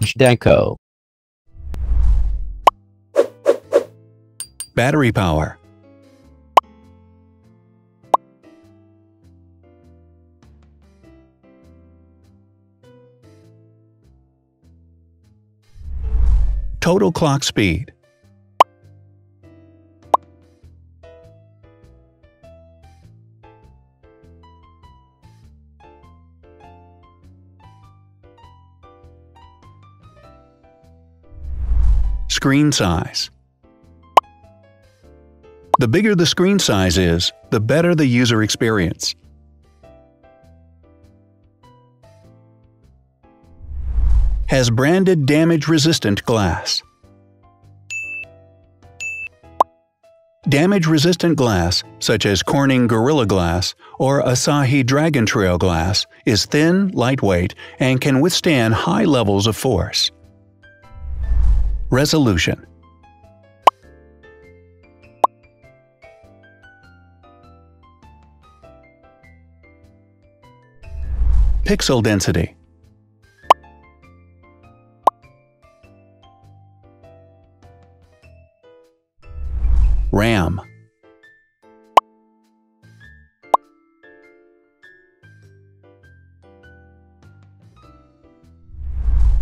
Zhdanko. Battery power. Total clock speed. Screen size. The bigger the screen size is, the better the user experience. Has branded damage-resistant glass. Damage-resistant glass, such as Corning Gorilla Glass or Asahi Dragon Trail glass, is thin, lightweight, and can withstand high levels of force. Resolution. Pixel density. RAM.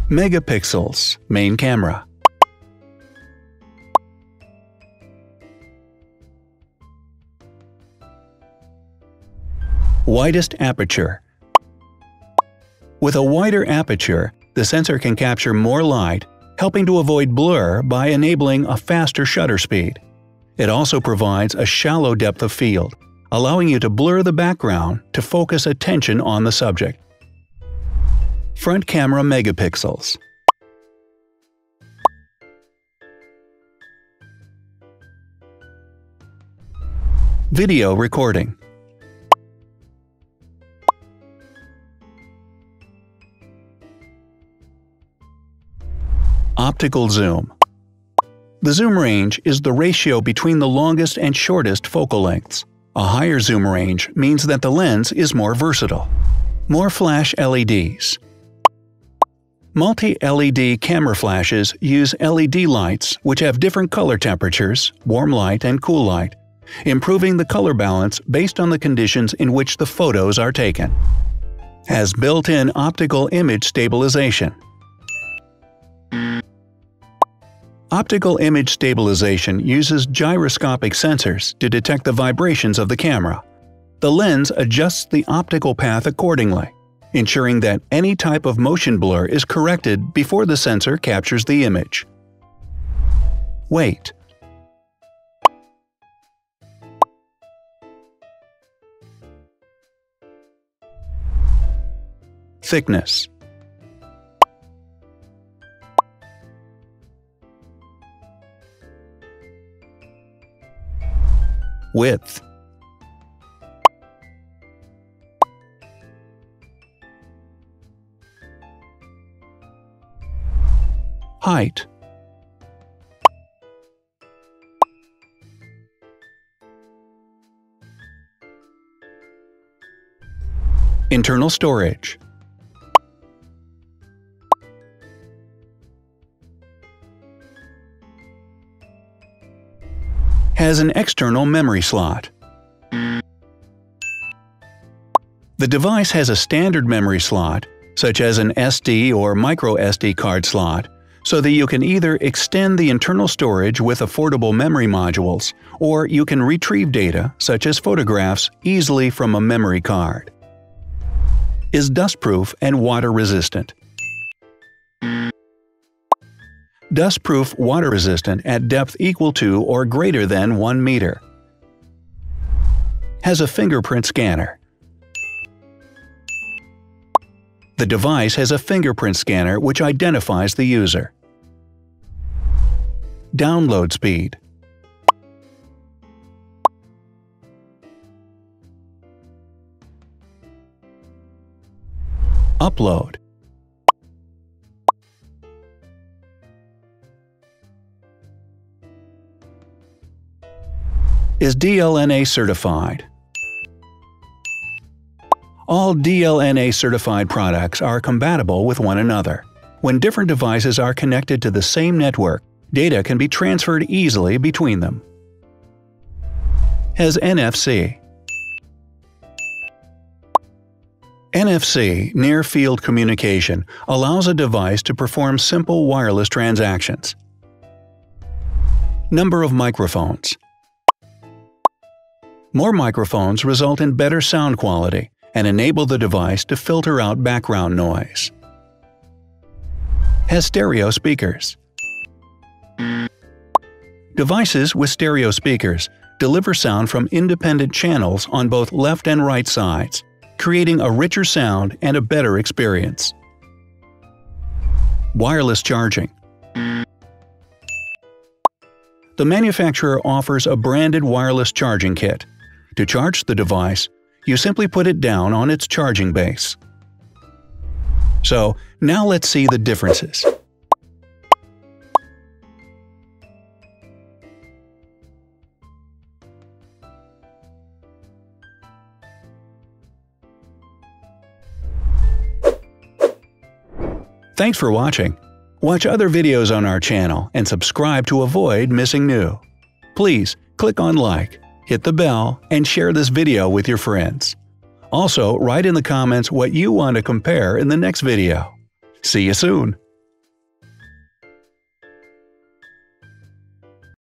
Megapixels, main camera. Widest aperture. With a wider aperture, the sensor can capture more light, helping to avoid blur by enabling a faster shutter speed. It also provides a shallow depth of field, allowing you to blur the background to focus attention on the subject. Front camera megapixels. Video recording. Optical zoom. The zoom range is the ratio between the longest and shortest focal lengths. A higher zoom range means that the lens is more versatile. More flash LEDs. Multi-LED camera flashes use LED lights which have different color temperatures, warm light and cool light, improving the color balance based on the conditions in which the photos are taken. Has built-in optical image stabilization. Optical image stabilization uses gyroscopic sensors to detect the vibrations of the camera. The lens adjusts the optical path accordingly, ensuring that any type of motion blur is corrected before the sensor captures the image. Weight. Thickness. Width. Height. Internal storage. Has an external memory slot. The device has a standard memory slot, such as an SD or micro SD card slot, so that you can either extend the internal storage with affordable memory modules, or you can retrieve data, such as photographs, easily from a memory card. Is dustproof and water-resistant. Dustproof water-resistant at depth equal to or greater than 1 meter. Has a fingerprint scanner. The device has a fingerprint scanner which identifies the user. Download speed. Upload. Is DLNA certified. All DLNA certified products are compatible with one another. When different devices are connected to the same network, data can be transferred easily between them. Has NFC. NFC, near-field communication, allows a device to perform simple wireless transactions. Number of microphones. More microphones result in better sound quality and enable the device to filter out background noise. Has stereo speakers. Devices with stereo speakers deliver sound from independent channels on both left and right sides, creating a richer sound and a better experience. Wireless charging. The manufacturer offers a branded wireless charging kit. To charge the device, you simply put it down on its charging base. So, now let's see the differences. Thanks for watching. Watch other videos on our channel and subscribe to avoid missing new. Please click on like, hit the bell, and share this video with your friends. Also, write in the comments what you want to compare in the next video. See you soon!